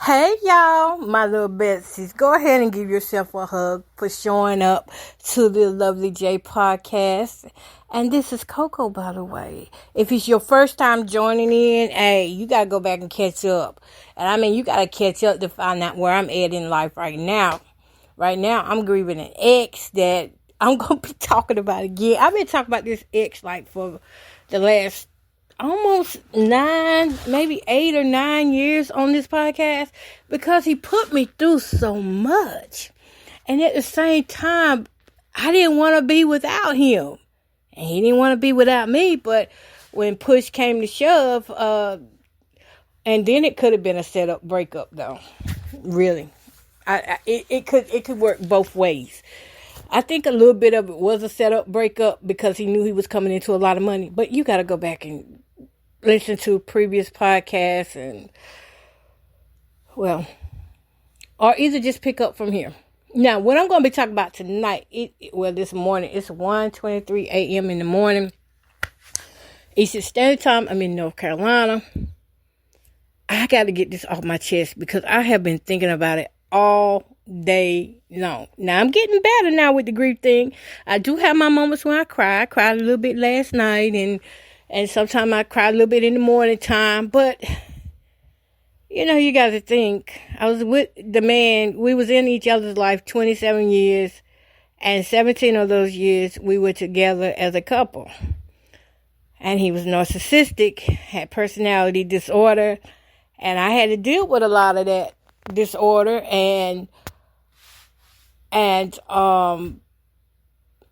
Hey y'all, my little Betsies. Go ahead and give yourself a hug for showing up to the Lovely J podcast. And this is Coco, by the way. If it's your first time joining in, hey, you gotta go back and catch up. And I mean, you gotta catch up to find out where I'm at in life right now. Right now, I'm grieving an ex that I'm gonna be talking about again. I've been talking about this ex like for the last almost 9, maybe 8 or 9 years on this podcast because he put me through so much. And at the same time, I didn't want to be without him. And he didn't want to be without me. But when push came to shove, and then it could have been a setup breakup though. Really. It could work both ways. I think a little bit of it was a setup breakup because he knew he was coming into a lot of money. But you got to go back and listen to previous podcasts and, well, or either just pick up from here. Now, what I'm going to be talking about tonight, this morning, it's 1:23 a.m. in the morning. Eastern Standard Time. I'm in North Carolina. I got to get this off my chest because I have been thinking about it all day long. Now, I'm getting better now with the grief thing. I do have my moments when I cry. I cried a little bit last night, and sometimes I cry a little bit in the morning time. But, you got to think. I was with the man. We was in each other's life 27 years. And 17 of those years, we were together as a couple. And he was narcissistic, had personality disorder. And I had to deal with a lot of that disorder. And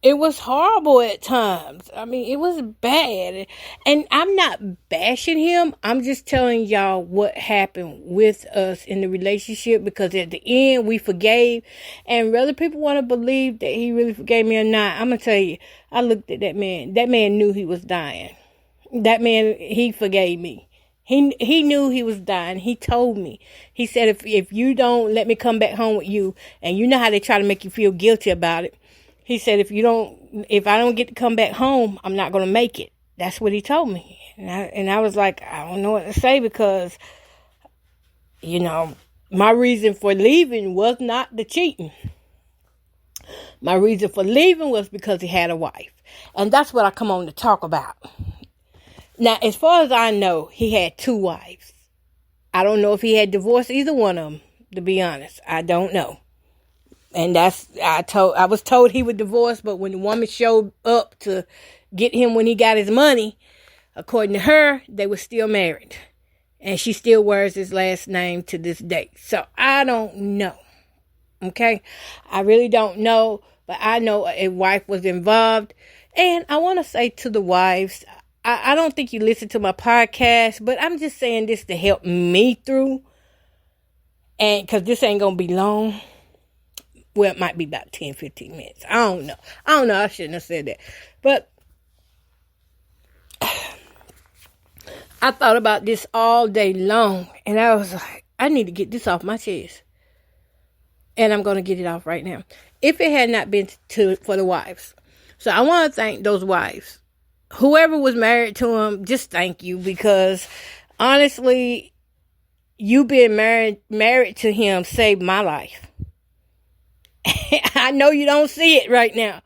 it was horrible at times. I mean, it was bad. And I'm not bashing him. I'm just telling y'all what happened with us in the relationship. Because at the end, we forgave. And whether people want to believe that he really forgave me or not, I'm going to tell you, I looked at that man. That man knew he was dying. That man, he forgave me. He knew he was dying. He told me. He said, if you don't let me come back home with you, and you know how they try to make you feel guilty about it. He said, if I don't get to come back home, I'm not going to make it. That's what he told me. And I was like, I don't know what to say because, my reason for leaving was not the cheating. My reason for leaving was because he had a wife. And that's what I come on to talk about. Now, as far as I know, he had 2 wives. I don't know if he had divorced either one of them, to be honest. I don't know. And I was told he would divorce, but when the woman showed up to get him when he got his money, according to her, they were still married. And she still wears his last name to this day. So I don't know. Okay? I really don't know, but I know a wife was involved. And I want to say to the wives, I don't think you listen to my podcast, but I'm just saying this to help me through. And because this ain't going to be long. Well, it might be about 10, 15 minutes. I don't know. I shouldn't have said that. But I thought about this all day long. And I was like, I need to get this off my chest. And I'm going to get it off right now. If it had not been for the wives. So I want to thank those wives. Whoever was married to him, just thank you. Because honestly, you being married to him saved my life. I know you don't see it right now,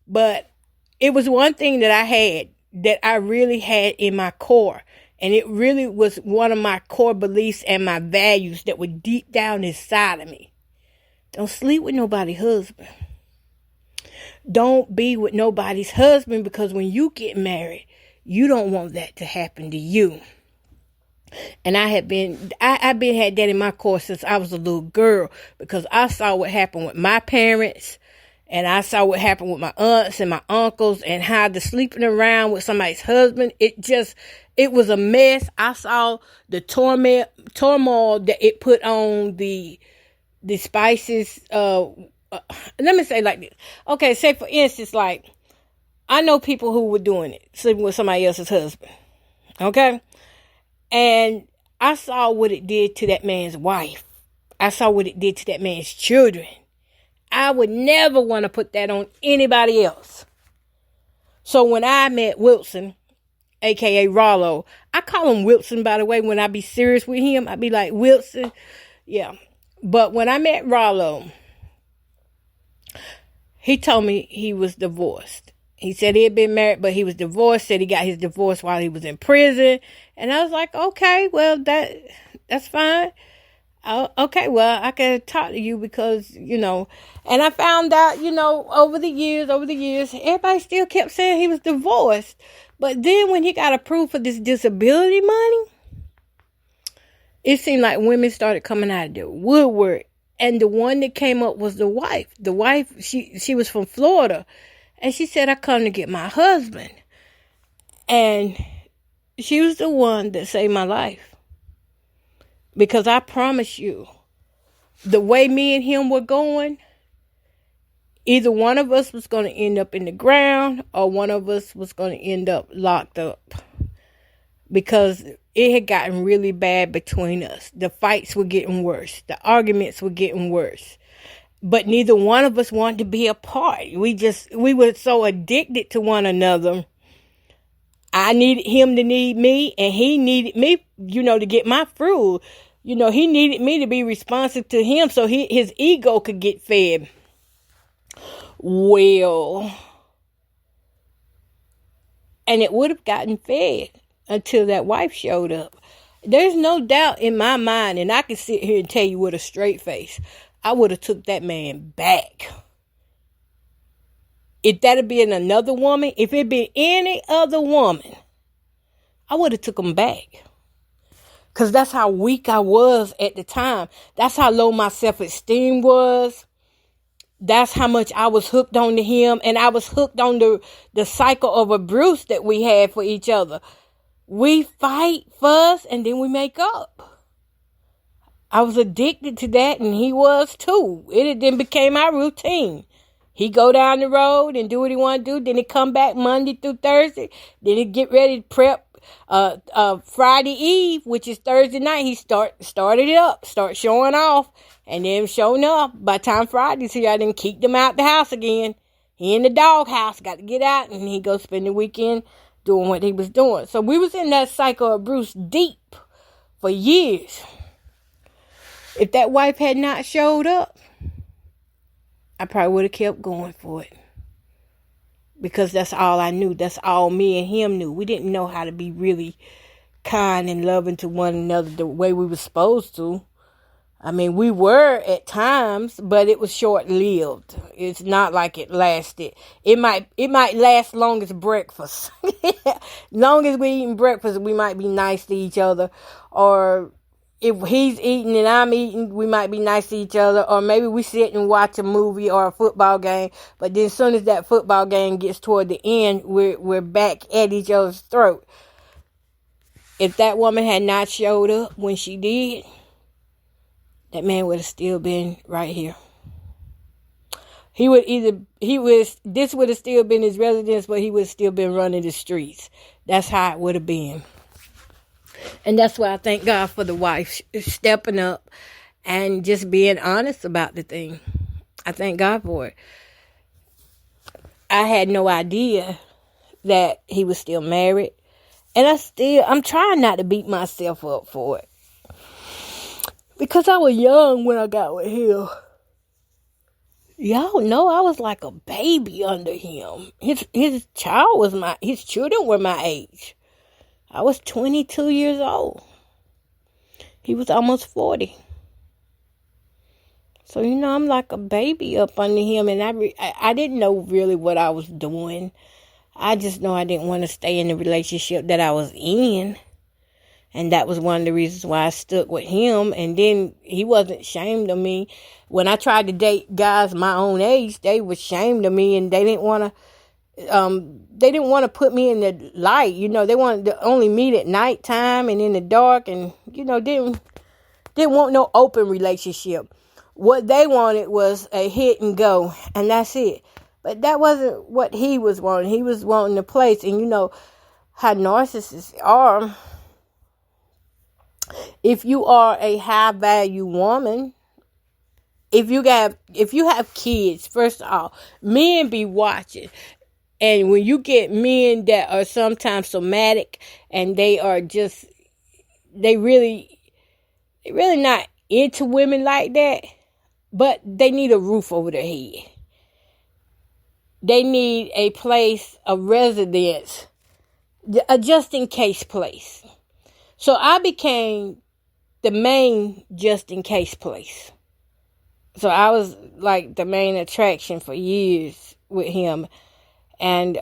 but it was one thing that I had that I really had in my core. And it really was one of my core beliefs and my values that were deep down inside of me. Don't sleep with nobody's husband. Don't be with nobody's husband because when you get married, you don't want that to happen to you. And I've been had that in my core since I was a little girl because I saw what happened with my parents and I saw what happened with my aunts and my uncles and how the sleeping around with somebody's husband, it was a mess. I saw the turmoil that it put on the spices. Let me say like this. Okay, say for instance, like I know people who were doing it, sleeping with somebody else's husband. Okay? And I saw what it did to that man's wife. I saw what it did to that man's children. I would never want to put that on anybody else. So when I met Wilson, a.k.a. Rollo, I call him Wilson, by the way, when I be serious with him. I be like, Wilson, Yeah. But when I met Rollo, he told me he was divorced. He said he had been married, but he was divorced. Said he got his divorce while he was in prison. And I was like, okay, well, that's fine. Okay, well, I can talk to you because, and I found out, over the years, everybody still kept saying he was divorced. But then when he got approved for this disability money, it seemed like women started coming out of the woodwork. And the one that came up was the wife. The wife, she was from Florida. And she said, I come to get my husband. And she was the one that saved my life. Because I promise you, the way me and him were going, either one of us was going to end up in the ground or one of us was going to end up locked up. Because it had gotten really bad between us. The fights were getting worse. The arguments were getting worse. But neither one of us wanted to be apart. We were so addicted to one another. I needed him to need me, and he needed me, to get my fruit. He needed me to be responsive to him so his ego could get fed. Well, and it would have gotten fed until that wife showed up. There's no doubt in my mind, and I can sit here and tell you with a straight face, I would have took that man back. If that had been another woman, if it had been any other woman, I would have took him back. Because that's how weak I was at the time. That's how low my self-esteem was. That's how much I was hooked on to him. And I was hooked on the cycle of abuse that we had for each other. We fight, fuss, and then we make up. I was addicted to that, and he was too. It then became our routine. He go down the road and do what he want to do. Then he come back Monday through Thursday. Then he get ready to prep Friday Eve, which is Thursday night. He started it up, start showing off. And then showing up, by the time Friday's here, I didn't keep them out the house again. He in the dog house, got to get out, and he go spend the weekend doing what he was doing. So we was in that cycle of Bruce deep for years. If that wife had not showed up, I probably would have kept going for it. Because that's all I knew. That's all me and him knew. We didn't know how to be really kind and loving to one another the way we were supposed to. I mean, we were at times, but it was short-lived. It's not like it lasted. It might last long as breakfast. Long as we eating breakfast, we might be nice to each other. Or if he's eating and I'm eating, we might be nice to each other. Or maybe we sit and watch a movie or a football game. But then as soon as that football game gets toward the end, we're back at each other's throat. If that woman had not showed up when she did, that man would have still been right here. This would have still been his residence, but he would have still been running the streets. That's how it would have been. And that's why I thank God for the wife stepping up and just being honest about the thing. I thank God for it. I had no idea that he was still married. And I'm trying not to beat myself up for it. Because I was young when I got with him. Y'all know I was like a baby under him. His children were my age. I was 22 years old. He was almost 40. So, I'm like a baby up under him. And I didn't know really what I was doing. I just know I didn't want to stay in the relationship that I was in. And that was one of the reasons why I stuck with him. And then he wasn't ashamed of me. When I tried to date guys my own age, they were ashamed of me, and they didn't want to put me in the light. They wanted to only meet at nighttime and in the dark, and didn't want no open relationship. What they wanted was a hit and go, and that's it. But that wasn't what he was wanting. He was wanting a place, and how narcissists are. If you are a high value woman, if you have kids, first of all, men be watching. And when you get men that are sometimes somatic and they are just, they really not into women like that, but they need a roof over their head. They need a place, a residence, a just-in-case place. So I became the main just-in-case place. So I was like the main attraction for years with him. And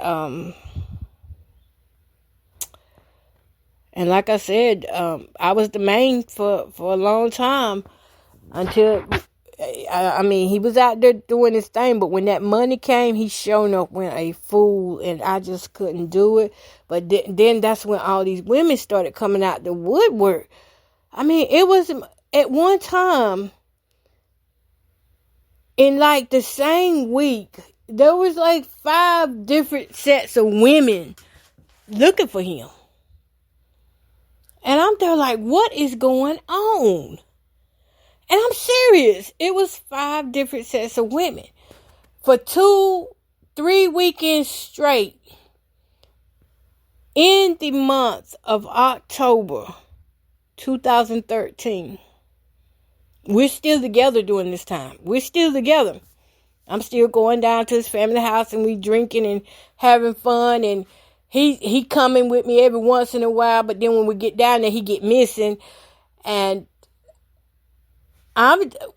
like I said, I was the main for a long time until, I mean, he was out there doing his thing. But when that money came, he showing up went a fool, and I just couldn't do it. But then that's when all these women started coming out the woodwork. I mean, it was at one time, in like the same week, there was like 5 different sets of women looking for him. And I'm there like, what is going on? And I'm serious. It was 5 different sets of women. For 2-3 weekends straight. In the month of October 2013. We're still together during this time. We're still together. I'm still going down to his family house and we drinking and having fun, and he coming with me every once in a while, but then when we get down there, he get missing. And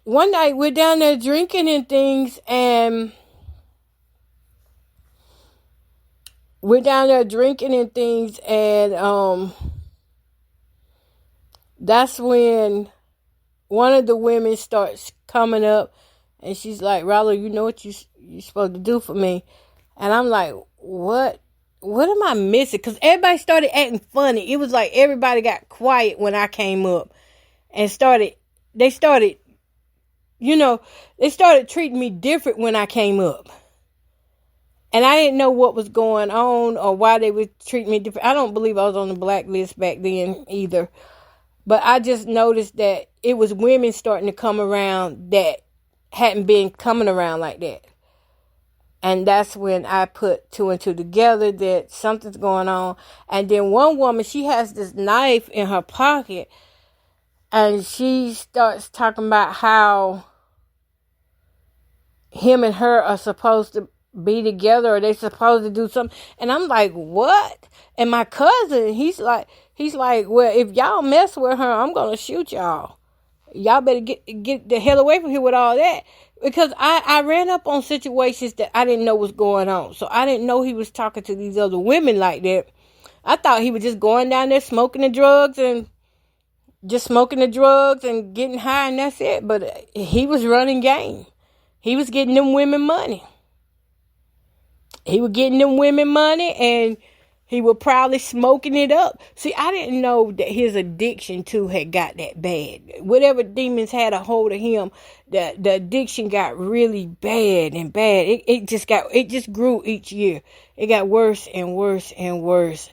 one night we're down there drinking and things, and that's when one of the women starts coming up, and she's like, Rollo, you know what you're supposed to do for me? And I'm like, what am I missing? Because everybody started acting funny. It was like everybody got quiet when I came up, and they started treating me different when I came up. And I didn't know what was going on or why they would treat me different. I don't believe I was on the blacklist back then either. But I just noticed that it was women starting to come around that hadn't been coming around like that. And that's when I put 2 and 2 together that something's going on. And then one woman, she has this knife in her pocket. And she starts talking about how him and her are supposed to be together, or they supposed to do something. And I'm like, what? And my cousin, he's like, well, if y'all mess with her, I'm going to shoot y'all. Y'all better get the hell away from here with all that. Because I ran up on situations that I didn't know was going on. So I didn't know he was talking to these other women like that. I thought he was just going down there smoking the drugs and getting high, and that's it. But he was running game. He was getting them women money. And he was probably smoking it up. See, I didn't know that his addiction too had got that bad. Whatever demons had a hold of him, the addiction got really bad and bad. It just grew each year. It got worse and worse and worse.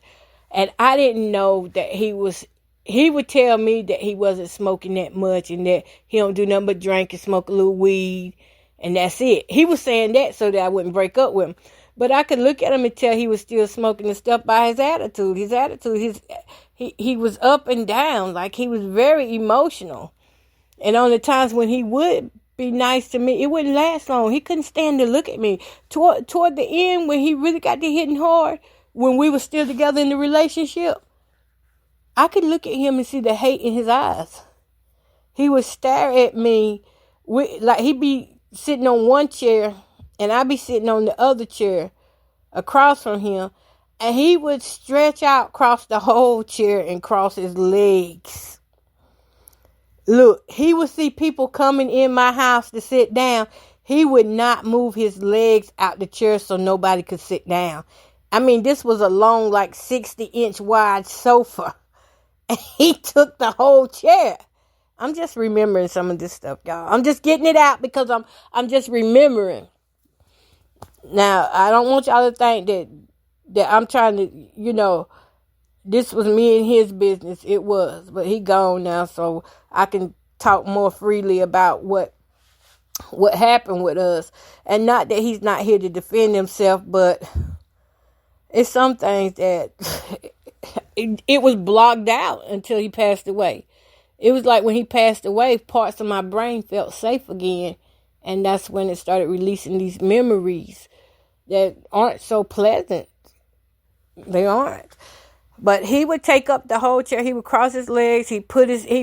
And I didn't know that he would tell me that he wasn't smoking that much and that he don't do nothing but drink and smoke a little weed, and that's it. He was saying that so that I wouldn't break up with him. But I could look at him and tell he was still smoking the stuff by his attitude. He was up and down, like he was very emotional. And on the times when he would be nice to me, it wouldn't last long. He couldn't stand to look at me. Toward the end, when he really got to hitting hard, when we were still together in the relationship, I could look at him and see the hate in his eyes. He would stare at me like he'd be sitting on one chair and I'd be sitting on the other chair across from him, and he would stretch out across the whole chair and cross his legs. Look, he would see people coming in my house to sit down. He would not move his legs out the chair so nobody could sit down. I mean, this was a long, like 60-inch wide sofa. And he took the whole chair. I'm just remembering some of this stuff, y'all. I'm just getting it out because I'm just remembering. Now, I don't want y'all to think that I'm trying to, this was me and his business. It was. But he gone now, so I can talk more freely about what happened with us. And not that he's not here to defend himself, but it's some things that it was blocked out until he passed away. It was like when he passed away, parts of my brain felt safe again. And that's when it started releasing these memories that aren't so pleasant. They aren't. But he would take up the whole chair. He would cross his legs. He'd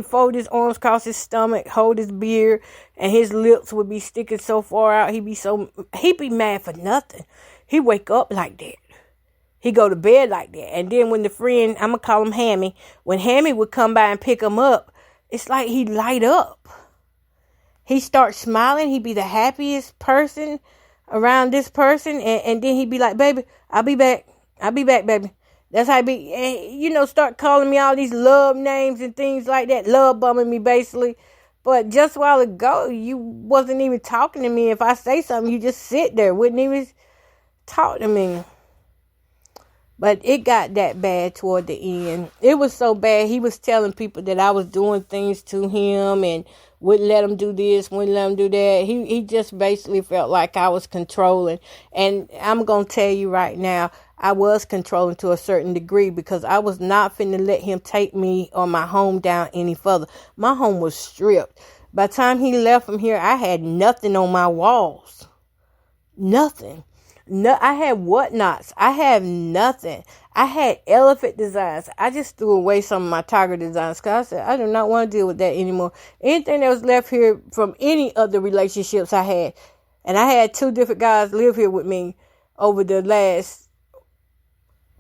fold his arms across his stomach, hold his beard, and his lips would be sticking so far out. He'd be mad for nothing. He'd wake up like that. He'd go to bed like that. And then when the friend, I'm going to call him Hammy, when Hammy would come by and pick him up, it's like he'd light up. He'd start smiling. He'd be the happiest person around this person. And then he'd be like, baby, I'll be back. I'll be back, baby. That's how he be. And, start calling me all these love names and things like that. Love bumming me, basically. But just a while ago, you wasn't even talking to me. If I say something, you just sit there. Wouldn't even talk to me. But it got that bad toward the end. It was so bad. He was telling people that I was doing things to him and wouldn't let him do this, wouldn't let him do that. He just basically felt like I was controlling. And I'm going to tell you right now, I was controlling to a certain degree because I was not finna let him take me or my home down any further. My home was stripped. By the time he left from here, I had nothing on my walls. Nothing. No, I had whatnots. I have nothing. I had elephant designs. I just threw away some of my tiger designs because I said, I do not want to deal with that anymore. Anything that was left here from any of the relationships I had, and I had 2 different guys live here with me over the last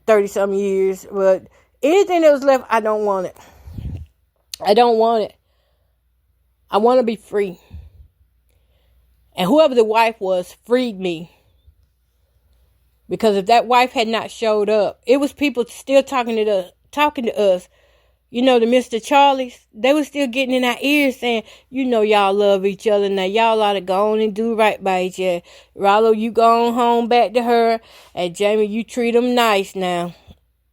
30-some years, but anything that was left, I don't want it. I don't want it. I want to be free. And whoever the wife was freed me. Because if that wife had not showed up, it was people still talking to us. The Mr. Charlies, they were still getting in our ears saying, y'all love each other. Now y'all ought to go on and do right by each other. Rollo, you go on home back to her. And Jamie, you treat them nice now.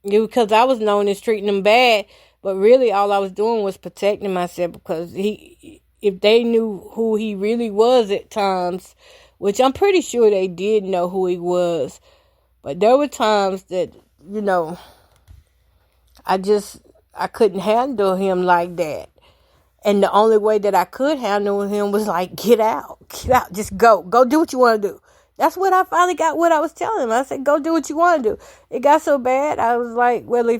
Because I was known as treating them bad. But really all I was doing was protecting myself. Because if they knew who he really was at times, which I'm pretty sure they did know who he was. But there were times that, I couldn't handle him like that. And the only way that I could handle him was like, get out, just go do what you want to do. That's what I finally got what I was telling him. I said, go do what you want to do. It got so bad. I was like, well,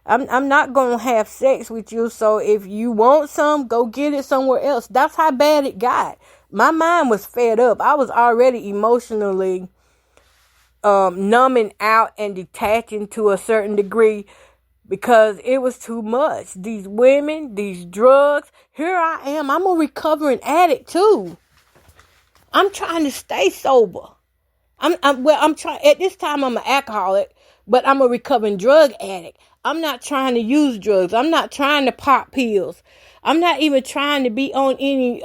I'm not going to have sex with you. So if you want some, go get it somewhere else. That's how bad it got. My mind was fed up. I was already emotionally numbing out and detaching to a certain degree because it was too much. These women, these drugs. Here I am. I'm a recovering addict too. I'm trying to stay sober. I'm trying. At this time, I'm an alcoholic, but I'm a recovering drug addict. I'm not trying to use drugs. I'm not trying to pop pills. I'm not even trying to be on any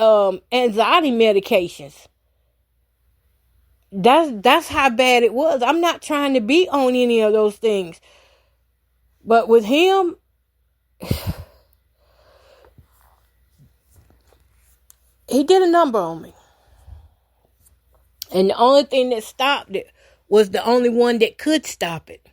anxiety medications. That's how bad it was. I'm not trying to be on any of those things. But with him, he did a number on me. And the only thing that stopped it was the only one that could stop it.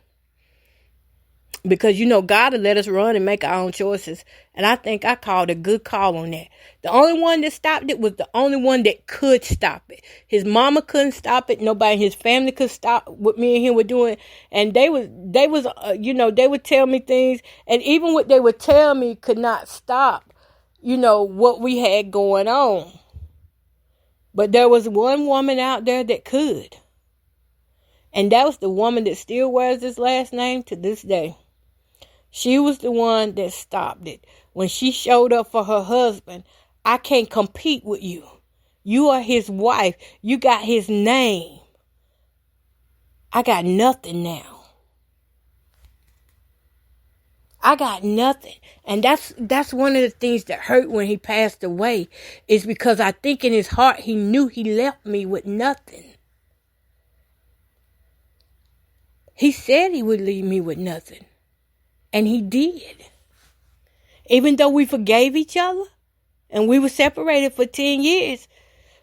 Because, God will let us run and make our own choices. And I think I called a good call on that. The only one that stopped it was the only one that could stop it. His mama couldn't stop it. Nobody in his family could stop what me and him were doing. And they would tell me things. And even what they would tell me could not stop, what we had going on. But there was one woman out there that could. And that was the woman that still wears his last name to this day. She was the one that stopped it. When she showed up for her husband, I can't compete with you. You are his wife. You got his name. I got nothing now. I got nothing. And that's one of the things that hurt when he passed away, is because I think in his heart he knew he left me with nothing. He said he would leave me with nothing. And he did. Even though we forgave each other and we were separated for 10 years,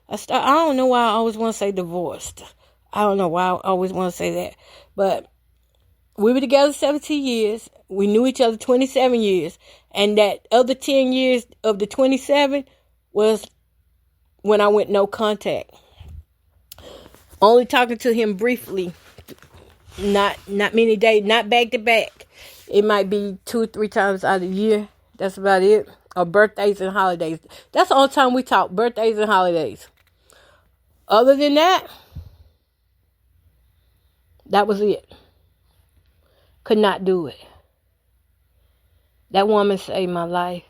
I don't know why I always want to say divorced. I don't know why I always want to say that. But We were together 17 years. We knew each other 27 years. And that other 10 years of the 27 was when I went no contact. Only talking to him briefly. Not many days, not back to back. It might be 2 or 3 times out of the year. That's about it. Or birthdays and holidays. That's the only time we talk, birthdays and holidays. Other than that, that was it. Could not do it. That woman saved my life.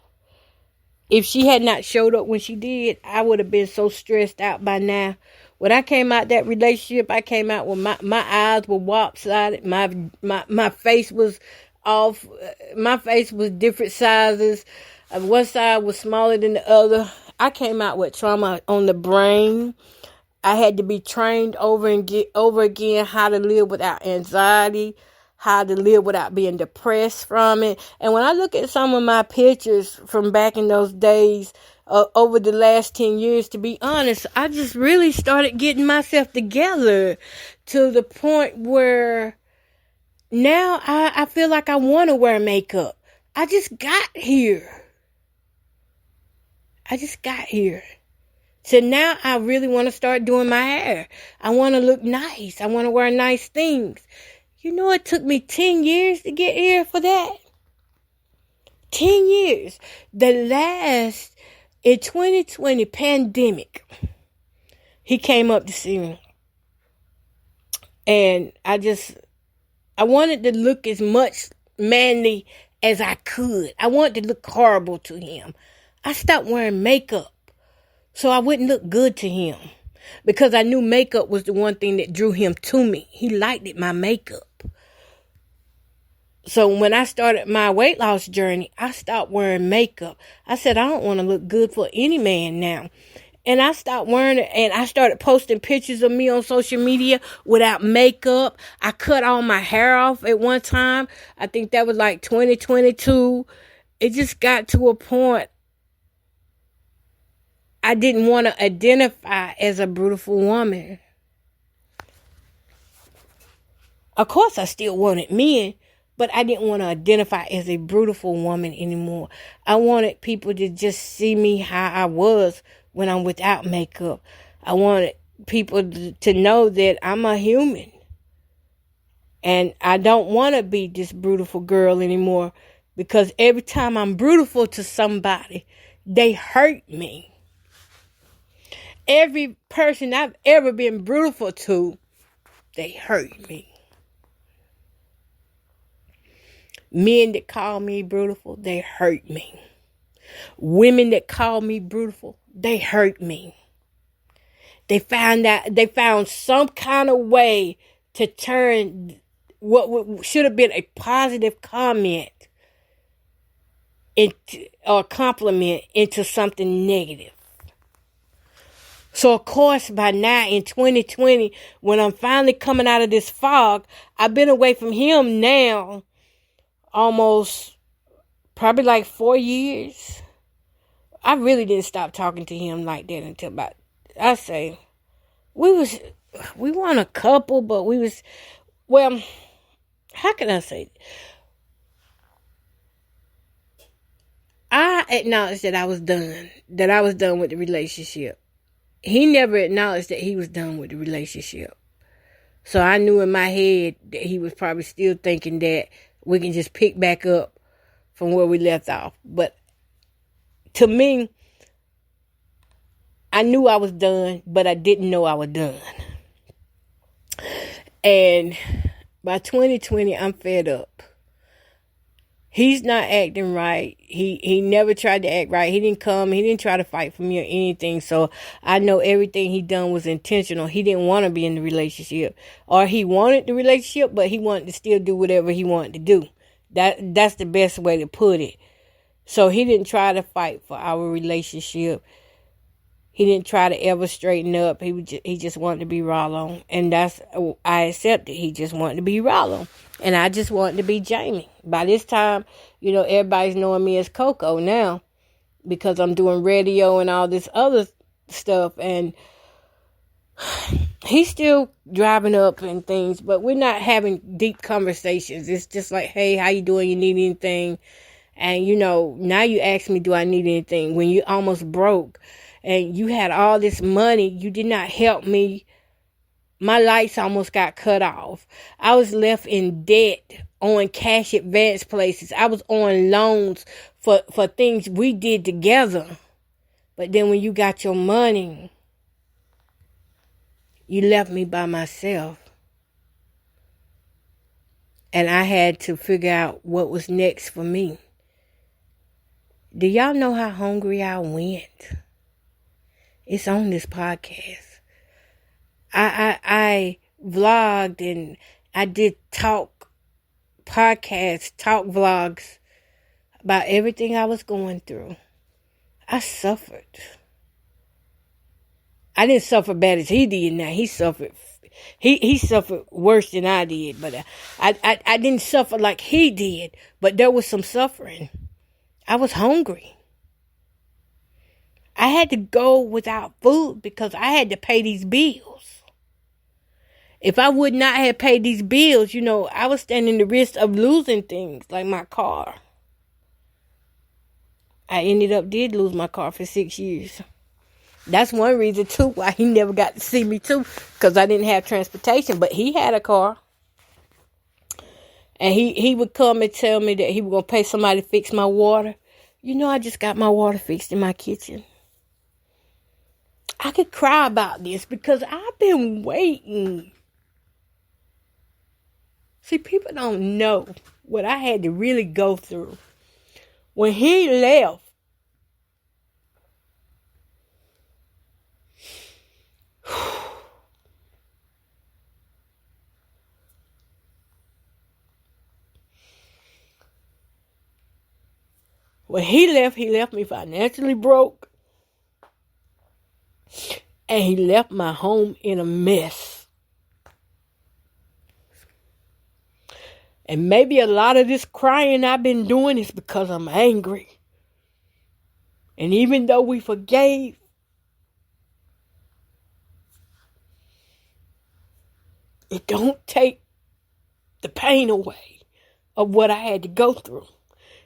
If she had not showed up when she did, I would have been so stressed out by now. When I came out that relationship, I came out with my eyes were lopsided. My face was off. My face was different sizes. One side was smaller than the other. I came out with trauma on the brain. I had to be trained over again how to live without anxiety, how to live without being depressed from it. And when I look at some of my pictures from back in those days, over the last 10 years, to be honest, I just really started getting myself together to the point where now I feel like I want to wear makeup. I just got here. So now I really want to start doing my hair. I want to look nice. I want to wear nice things. You know, it took me 10 years to get here for that. 10 years. In 2020, pandemic, he came up to see me. And I wanted to look as much manly as I could. I wanted to look horrible to him. I stopped wearing makeup so I wouldn't look good to him. Because I knew makeup was the one thing that drew him to me. He liked it, my makeup. So when I started my weight loss journey, I stopped wearing makeup. I said, I don't want to look good for any man now. And I stopped wearing it, and I started posting pictures of me on social media without makeup. I cut all my hair off at one time. I think that was like 2022. It just got to a point I didn't want to identify as a beautiful woman. Of course, I still wanted men, but I didn't want to identify as a beautiful woman anymore. I wanted people to just see me how I was when I'm without makeup. I wanted people to know that I'm a human. And I don't want to be this beautiful girl anymore, because every time I'm beautiful to somebody, they hurt me. Every person I've ever been beautiful to, they hurt me. Men that call me beautiful, they hurt me. Women that call me beautiful, they hurt me. They found some kind of way to turn what should have been a positive comment or compliment into something negative. So, of course, by now in 2020, when I'm finally coming out of this fog, I've been away from him now almost probably like 4 years. I really didn't stop talking to him like that until about, I say, we weren't a couple, but well, how can I say it? I acknowledged that I was done with the relationship. He never acknowledged that he was done with the relationship. So I knew in my head that he was probably still thinking that we can just pick back up from where we left off. But to me, I knew I was done, but I didn't know I was done. And by 2020, I'm fed up. He's not acting right. He never tried to act right. He didn't try to fight for me or anything. So I know everything he done was intentional. He didn't want to be in the relationship. Or he wanted the relationship, but he wanted to still do whatever he wanted to do. That's the best way to put it. So he didn't try to fight for our relationship. He didn't try to ever straighten up. He just wanted to be Rollo. And I accepted. He just wanted to be Rollo. And I just wanted to be Jamie. By this time, everybody's knowing me as Coco now, because I'm doing radio and all this other stuff. And He's still driving up and things, but we're not having deep conversations. It's just like, hey, how you doing? You need anything? And, now you ask me, do I need anything? When you almost broke and you had all this money, you did not help me. My lights almost got cut off. I was left in debt on cash advance places. I was on loans for things we did together. But then when you got your money, you left me by myself. And I had to figure out what was next for me. Do y'all know how hungry I went? It's on this podcast. I vlogged and I did talk vlogs about everything I was going through. I suffered. I didn't suffer bad as he did now. He suffered. He suffered worse than I did, but I didn't suffer like he did, but there was some suffering. I was hungry. I had to go without food because I had to pay these bills. If I would not have paid these bills, I was standing the risk of losing things like my car. I did lose my car for 6 years. That's one reason, too, why he never got to see me, too, because I didn't have transportation. But he had a car. And he would come and tell me that he was going to pay somebody to fix my water. I just got my water fixed in my kitchen. I could cry about this because I've been waiting. See, people don't know what I had to really go through. When he left, he left me financially broke. And he left my home in a mess. And maybe a lot of this crying I've been doing is because I'm angry. And even though we forgave, it don't take the pain away of what I had to go through.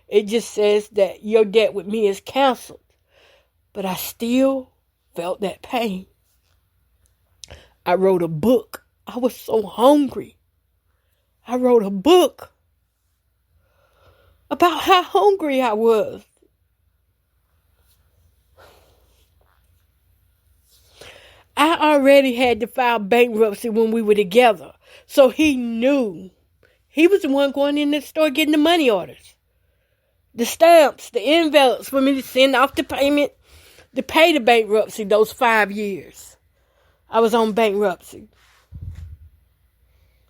It just says that your debt with me is canceled. But I still felt that pain. I wrote a book. I was so hungry. I wrote a book about how hungry I was. I already had to file bankruptcy when we were together. So he knew. He was the one going in the store getting the money orders. The stamps, the envelopes for me to send off the payment to pay the bankruptcy those 5 years. I was on bankruptcy.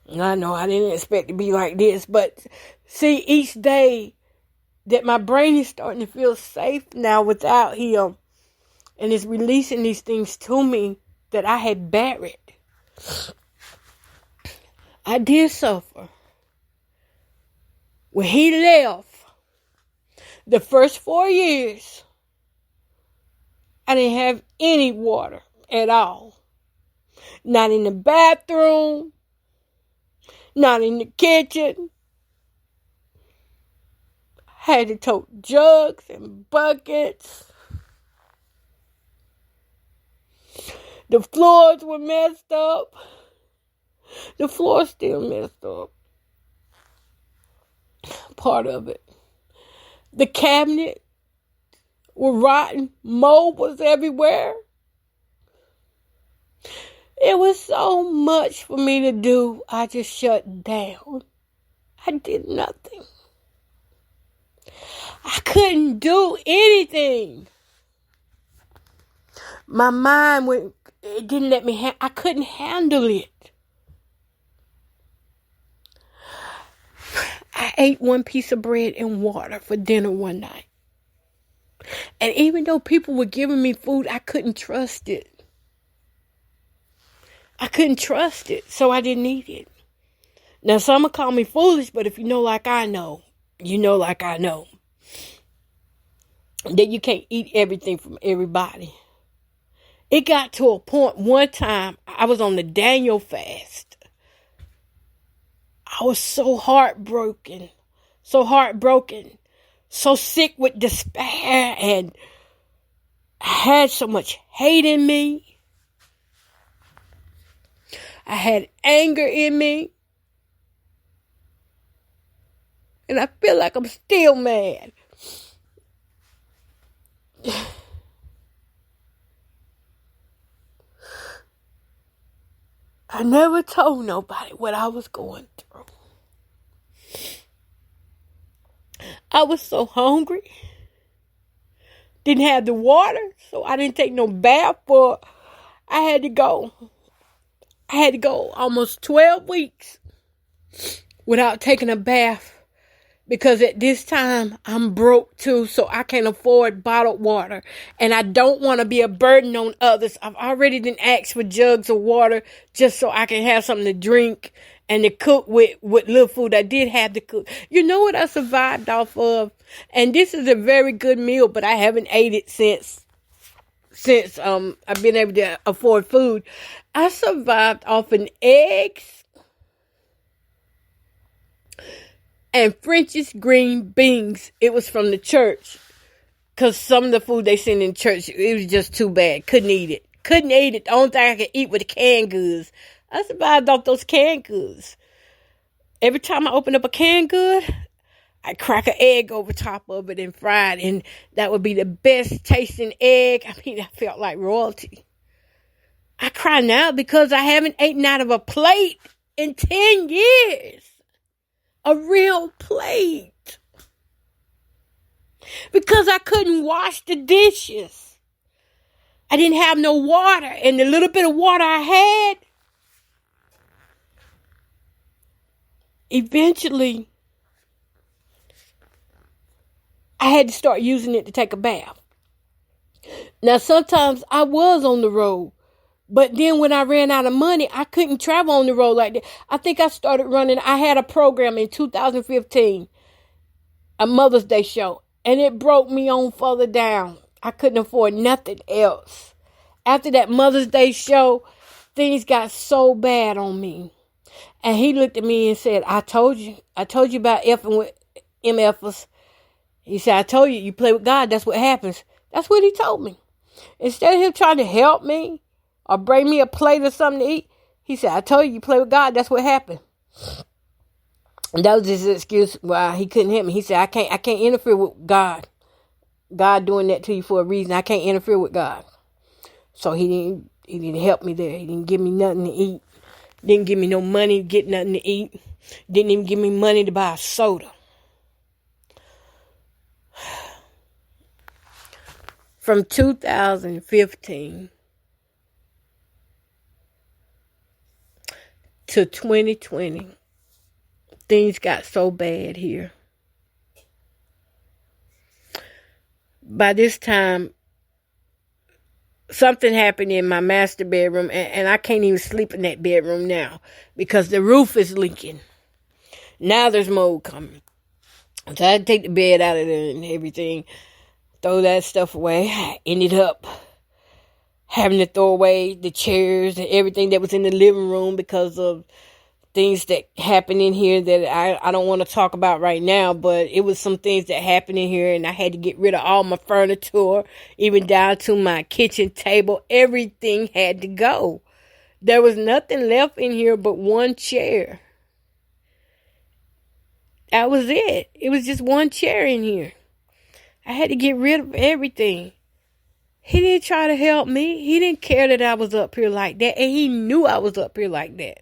And I know I didn't expect to be like this, but see, each day that my brain is starting to feel safe now without him, and it's releasing these things to me that I had buried. I did suffer. When he left, the first 4 years, I didn't have any water at all. Not in the bathroom. Not in the kitchen. Had to tote jugs and buckets. The floors were messed up. The floor's still messed up. Part of it. The cabinet were rotten. Mold was everywhere. It was so much for me to do. I just shut down. I did nothing. I couldn't do anything. My mind it didn't let me. I couldn't handle it. I ate one piece of bread and water for dinner one night. And even though people were giving me food, I couldn't trust it. I couldn't trust it, so I didn't eat it. Now, some will call me foolish, but if you know like I know, you know like I know, that you can't eat everything from everybody. It got to a point one time I was on the Daniel fast. I was so heartbroken, so sick with despair, and I had so much hate in me. I had anger in me. And I feel like I'm still mad. I never told nobody what I was going through. I was so hungry. Didn't have the water, so I didn't take no bath for. I had to go almost 12 weeks without taking a bath. Because at this time, I'm broke too, so I can't afford bottled water. And I don't want to be a burden on others. I've already been asked for jugs of water just so I can have something to drink and to cook with little food I did have to cook. You know what I survived off of? And this is a very good meal, but I haven't ate it since I've been able to afford food. I survived off an eggs and French's green beans. It was from the church. Because some of the food they sent in church, it was just too bad. Couldn't eat it. The only thing I could eat were the canned goods. I survived off those canned goods. Every time I open up a canned good, I crack an egg over top of it and fry it. And that would be the best tasting egg. I mean, I felt like royalty. I cry now because I haven't eaten out of a plate in 10 years. A real plate. Because I couldn't wash the dishes. I didn't have no water. And the little bit of water I had, eventually, I had to start using it to take a bath. Now, sometimes I was on the road. But then when I ran out of money, I couldn't travel on the road like that. I think I started running. I had a program in 2015, a Mother's Day show, and it broke me on further down. I couldn't afford nothing else. After that Mother's Day show, things got so bad on me. And he looked at me and said, I told you about effing with MFers. He said, I told you play with God, that's what happens. That's what he told me. Instead of him trying to help me, or bring me a plate or something to eat, he said, I told you play with God, that's what happened. And that was his excuse why he couldn't help me. He said, I can't interfere with God. God doing that to you for a reason. I can't interfere with God. So he didn't help me there. He didn't give me nothing to eat. Didn't give me no money to get nothing to eat. Didn't even give me money to buy a soda. From 2015 to 2020, things got so bad here. By this time, something happened in my master bedroom, and I can't even sleep in that bedroom now because the roof is leaking. Now there's mold coming. So I had to take the bed out of there and everything, throw that stuff away. I ended up having to throw away the chairs and everything that was in the living room because of things that happened in here that I don't want to talk about right now, but it was some things that happened in here, and I had to get rid of all my furniture, even down to my kitchen table. Everything had to go. There was nothing left in here but one chair. That was it. It was just one chair in here. I had to get rid of everything. He didn't try to help me. He didn't care that I was up here like that. And he knew I was up here like that.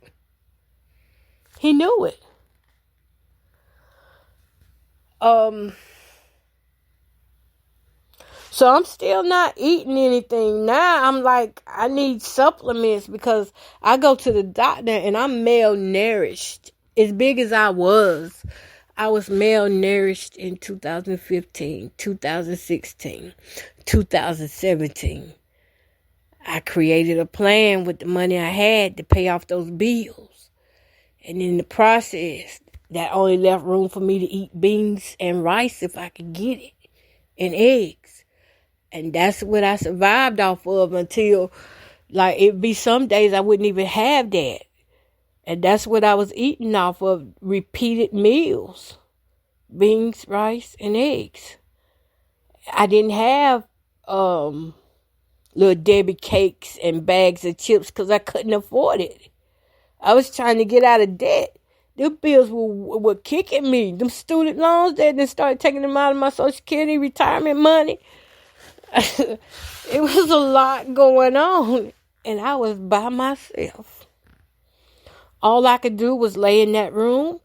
He knew it. So I'm still not eating anything. Now I'm like, I need supplements because I go to the doctor and I'm malnourished. As big as I was malnourished in 2015, 2016, 2017. I created a plan with the money I had to pay off those bills. And in the process, that only left room for me to eat beans and rice if I could get it, and eggs. And that's what I survived off of until, like, it'd be some days I wouldn't even have that. And that's what I was eating off of, repeated meals. Beans, rice, and eggs. I didn't have little Debbie cakes and bags of chips because I couldn't afford it. I was trying to get out of debt. Them bills were kicking me. Them student loans that then started taking them out of my Social Security retirement money. It was a lot going on. And I was by myself. All I could do was lay in that room.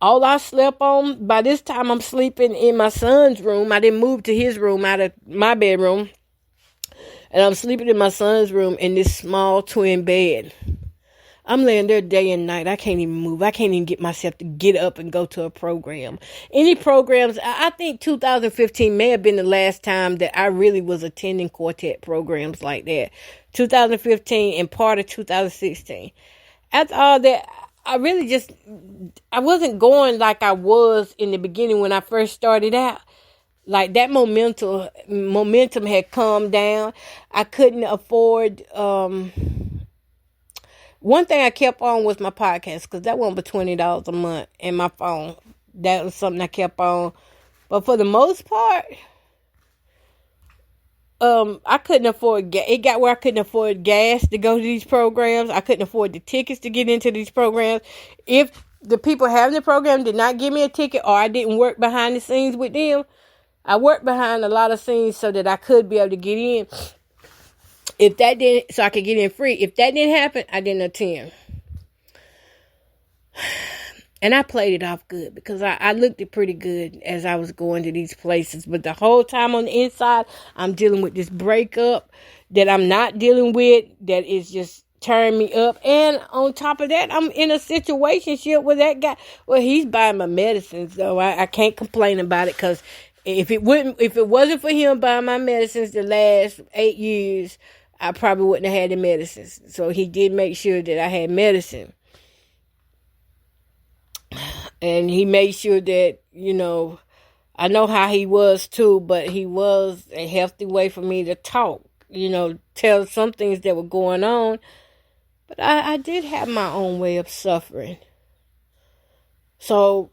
All I slept on, by this time I'm sleeping in my son's room. I didn't move to his room out of my bedroom. And I'm sleeping in my son's room in this small twin bed. I'm laying there day and night. I can't even move. I can't even get myself to get up and go to a program. Any programs, I think 2015 may have been the last time that I really was attending quartet programs like that. 2015 and part of 2016. After all that, I wasn't going like I was in the beginning when I first started out. Like that momentum had calmed down. I couldn't afford, one thing I kept on was my podcast because that went for $20 a month and my phone. That was something I kept on. But for the most part, I couldn't afford gas. It got where I couldn't afford gas to go to these programs. I couldn't afford the tickets to get into these programs. If the people having the program did not give me a ticket or I didn't work behind the scenes with them, I worked behind a lot of scenes so that I could be able to get in. If that didn't, so I could get in free. If that didn't happen, I didn't attend. And I played it off good because I looked it pretty good as I was going to these places. But the whole time on the inside, I'm dealing with this breakup that I'm not dealing with, that is just tearing me up. And on top of that, I'm in a situationship with that guy. Well, he's buying my medicines, though. I can't complain about it because if it wasn't for him buying my medicines the last 8 years, I probably wouldn't have had the medicines. So he did make sure that I had medicine. And he made sure that, I know how he was too, but he was a healthy way for me to talk, tell some things that were going on. But I did have my own way of suffering. So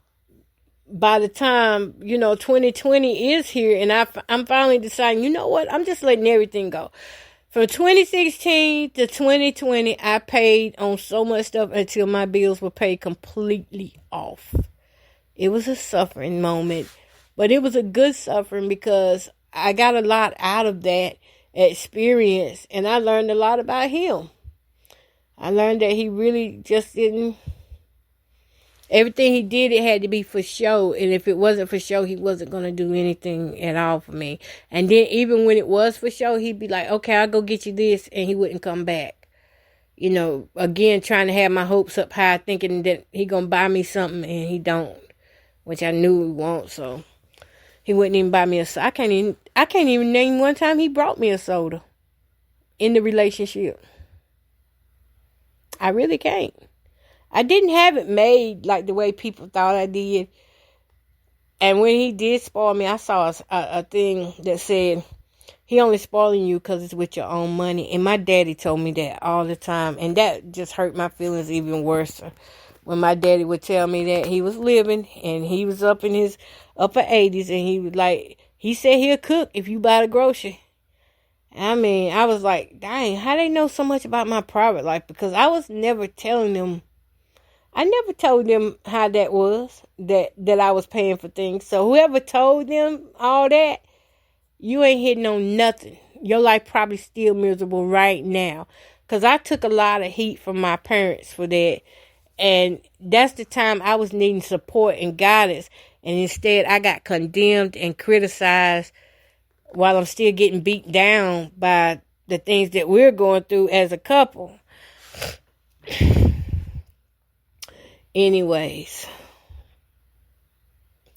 by the time, 2020 is here and I'm finally deciding, you know what, I'm just letting everything go. From 2016 to 2020, I paid on so much stuff until my bills were paid completely off. It was a suffering moment, but it was a good suffering because I got a lot out of that experience and I learned a lot about him. I learned that he really just didn't, everything he did, it had to be for show. And if it wasn't for show, he wasn't going to do anything at all for me. And then even when it was for show, he'd be like, okay, I'll go get you this. And he wouldn't come back. Again, trying to have my hopes up high, thinking that he going to buy me something and he don't, which I knew he won't. So he wouldn't even buy me a soda. I can't even name one time he brought me a soda in the relationship. I really can't. I didn't have it made like the way people thought I did. And when he did spoil me, I saw a thing that said, he only spoiling you because it's with your own money. And my daddy told me that all the time. And that just hurt my feelings even worse. When my daddy would tell me that he was living and he was up in his upper 80s. And he was like, he said he'll cook if you buy the grocery. I mean, I was like, dang, how they know so much about my private life? Because I was never telling them. I never told them how that was, that I was paying for things. So whoever told them all that, you ain't hitting on nothing. Your life probably still miserable right now. Because I took a lot of heat from my parents for that. And that's the time I was needing support and guidance. And instead, I got condemned and criticized while I'm still getting beat down by the things that we're going through as a couple. Anyways,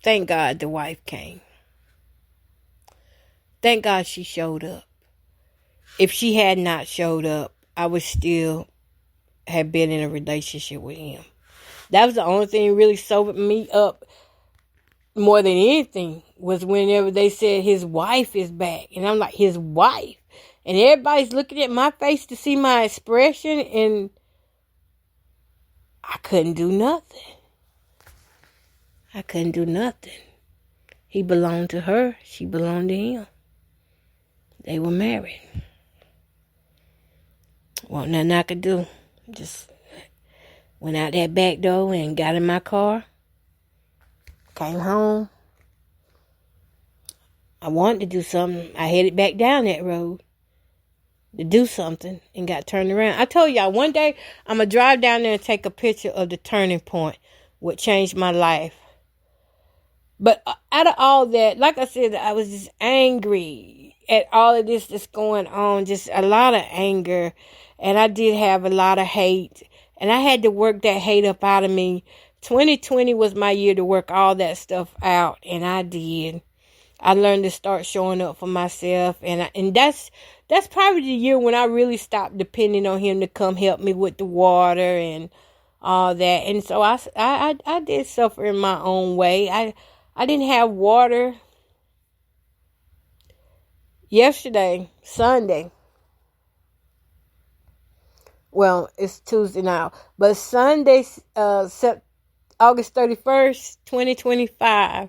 thank God the wife came. Thank God she showed up. If she had not showed up, I would still have been in a relationship with him. That was the only thing really sobered me up more than anything was whenever they said his wife is back. And I'm like, his wife? And everybody's looking at my face to see my expression, and I couldn't do nothing. I couldn't do nothing. He belonged to her. She belonged to him. They were married. Wasn't nothing I could do. Just went out that back door and got in my car. Came home. I wanted to do something. I headed back down that road to do something and got turned around. I told y'all one day I'm going to drive down there and take a picture of the turning point, what changed my life. But out of all that, like I said, I was just angry at all of this that's going on. Just a lot of anger. And I did have a lot of hate. And I had to work that hate up out of me. 2020 was my year to work all that stuff out. And I did. I learned to start showing up for myself. And that's probably the year when I really stopped depending on him to come help me with the water and all that. And so I did suffer in my own way. I didn't have water yesterday, Sunday. Well, it's Tuesday now. But Sunday, August 31st, 2025,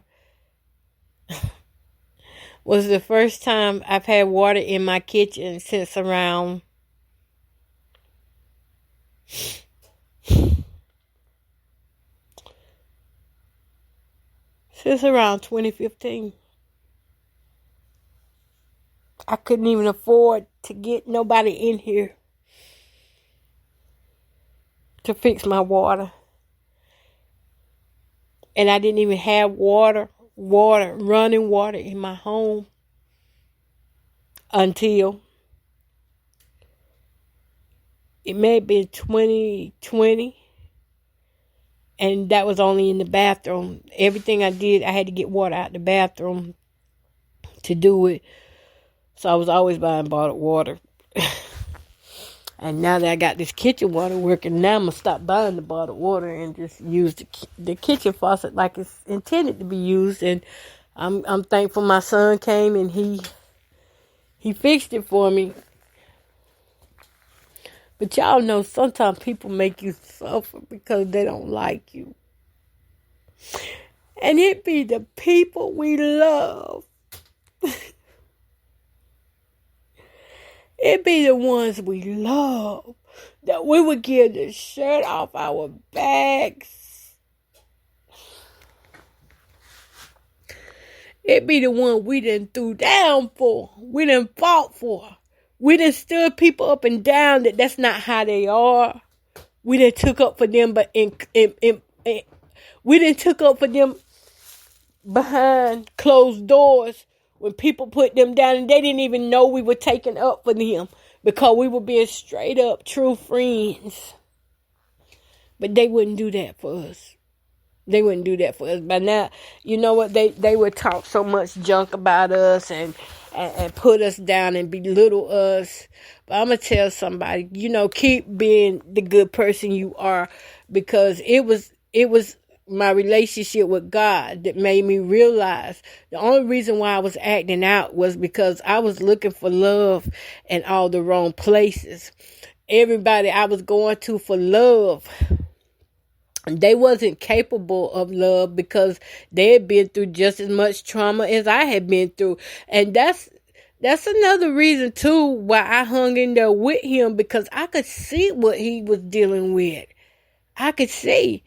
was the first time I've had water in my kitchen since around Since around 2015. I couldn't even afford to get nobody in here to fix my water. And I didn't even have running water in my home until it may have been 2020. And that was only in the bathroom. Everything I did, I had to get water out the bathroom to do it. So I was always buying bottled water. And now that I got this kitchen water working, now I'm going to stop buying the bottled water and just use the kitchen faucet like it's intended to be used. And I'm thankful my son came and he fixed it for me. But y'all know sometimes people make you suffer because they don't like you. And it be the people we love. It be the ones we love that we would give the shirt off our backs. It be the one we done threw down for. We done fought for. We done stood people up and down that's not how they are. We done took up for them, but we done took up for them behind closed doors when people put them down and they didn't even know we were taking up for them because we were being straight up true friends. But they wouldn't do that for us. They wouldn't do that for us. By now, you know what? They would talk so much junk about us and put us down and belittle us. But I'm going to tell somebody, keep being the good person you are, because it was my relationship with God that made me realize the only reason why I was acting out was because I was looking for love in all the wrong places. Everybody I was going to for love, they wasn't capable of love because they had been through just as much trauma as I had been through. And that's another reason too why I hung in there with him, because I could see what he was dealing with. I could see.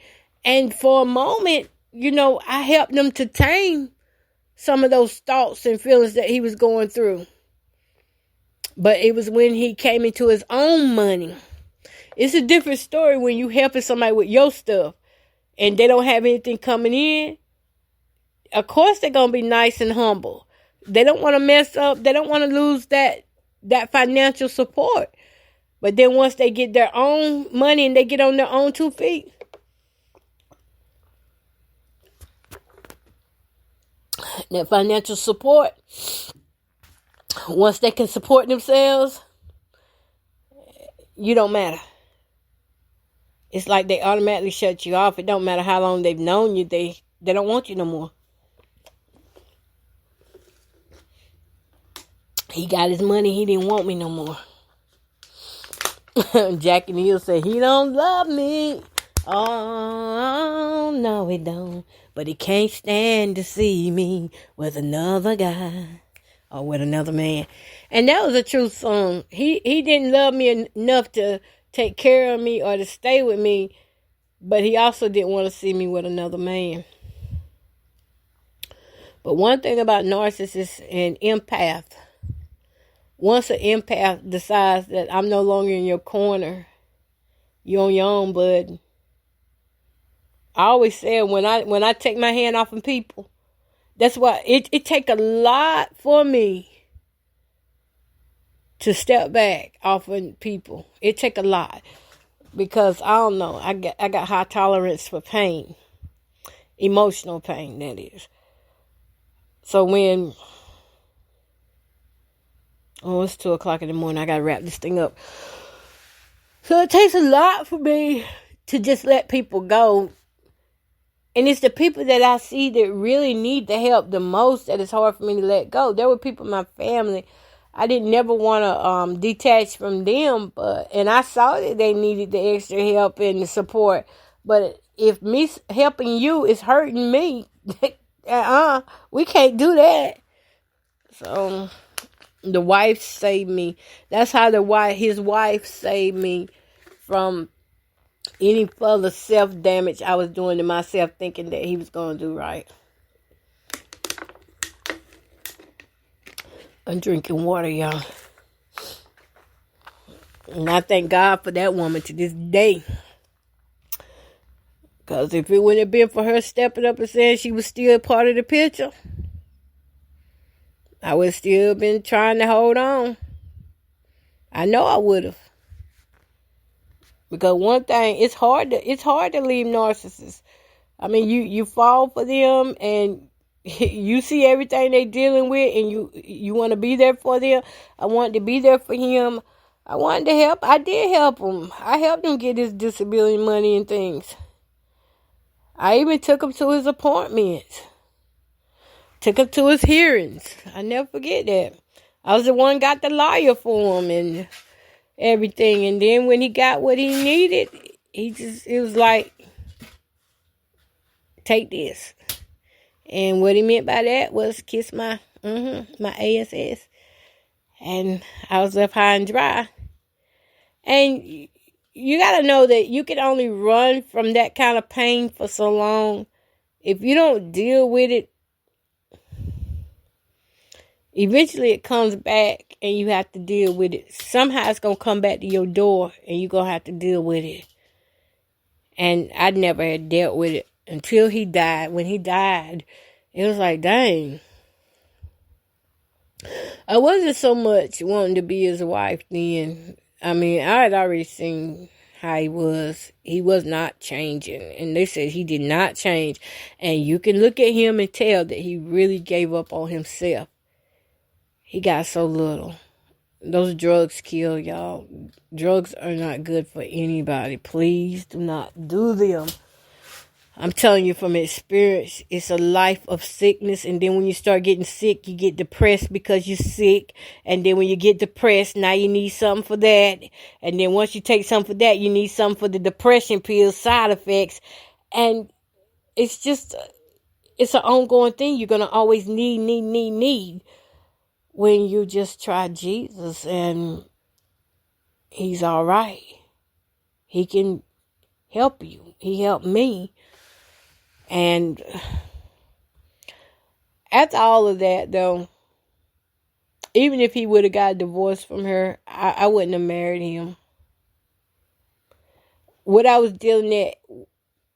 And for a moment, I helped him to tame some of those thoughts and feelings that he was going through. But it was when he came into his own money. It's a different story when you helping somebody with your stuff and they don't have anything coming in. Of course, they're going to be nice and humble. They don't want to mess up. They don't want to lose that financial support. But then once they get their own money and they get on their own 2 feet, that financial support, once they can support themselves, you don't matter. It's like they automatically shut you off. It don't matter how long they've known you. They don't want you no more. He got his money. He didn't want me no more. Jackie Neal said, he don't love me. Oh, no, he don't. But he can't stand to see me with another guy or with another man. And that was a true song. He didn't love me enough to take care of me or to stay with me, but he also didn't want to see me with another man. But one thing about narcissists and empath, once an empath decides that I'm no longer in your corner, you're on your own, bud. I always say when I take my hand off of people, that's why it take a lot for me to step back off of people. It take a lot because I don't know. I got high tolerance for pain, emotional pain, that is. So when it's 2:00 in the morning, I gotta wrap this thing up. So it takes a lot for me to just let people go. And it's the people that I see that really need the help the most that it's hard for me to let go. There were people in my family. I didn't never want to detach from them, and I saw that they needed the extra help and the support. But if me helping you is hurting me, we can't do that. So the wife saved me. That's how his wife saved me from any further self-damage I was doing to myself, thinking that he was going to do right. I'm drinking water, y'all. And I thank God for that woman to this day. Because if it wouldn't have been for her stepping up and saying she was still part of the picture, I would still been trying to hold on. I know I would have. Because one thing, it's hard to leave narcissists. I mean, you fall for them and you see everything they dealing with, and you want to be there for them. I wanted to be there for him. I wanted to help. I did help him. I helped him get his disability money and things. I even took him to his appointments. Took him to his hearings. I never forget that. I was the one got the lawyer for him and everything. And then when he got what he needed, it was like, take this. And what he meant by that was kiss my ASS. And I was left high and dry. And you got to know that you can only run from that kind of pain for so long. If you don't deal with it, eventually it comes back and you have to deal with it. Somehow it's going to come back to your door and you're going to have to deal with it. And I never had dealt with it until he died. When he died, it was like, dang. I wasn't so much wanting to be his wife then. I mean, I had already seen how he was. He was not changing. And they said he did not change. And you can look at him and tell that he really gave up on himself. He got so little. Those drugs kill, y'all. Drugs are not good for anybody. Please do not do them. I'm telling you from experience, it's a life of sickness. And then when you start getting sick, you get depressed because you're sick. And then when you get depressed, now you need something for that. And then once you take something for that, you need something for the depression pills, side effects. And it's just, it's an ongoing thing. You're going to always need. When you just try Jesus and he's all right. He can help you. He helped me. And after all of that, though, even if he would have got a divorce from her, I wouldn't have married him. What I was dealing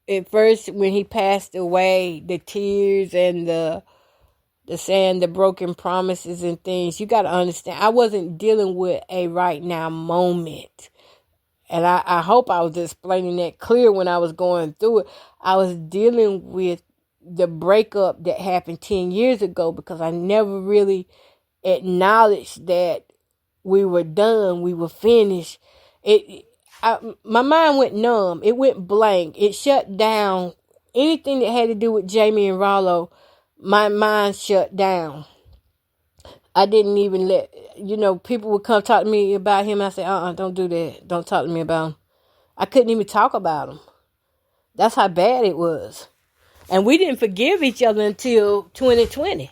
at first when he passed away, the tears and the saying the broken promises and things, you got to understand, I wasn't dealing with a right now moment. And I hope I was explaining that clear when I was going through it. I was dealing with the breakup that happened 10 years ago because I never really acknowledged that we were done, we were finished. My mind went numb. It went blank. It shut down. Anything that had to do with Jamie and Rollo, my mind shut down. I didn't even let, people would come talk to me about him. I said, don't do that. Don't talk to me about him. I couldn't even talk about him. That's how bad it was. And we didn't forgive each other until 2020.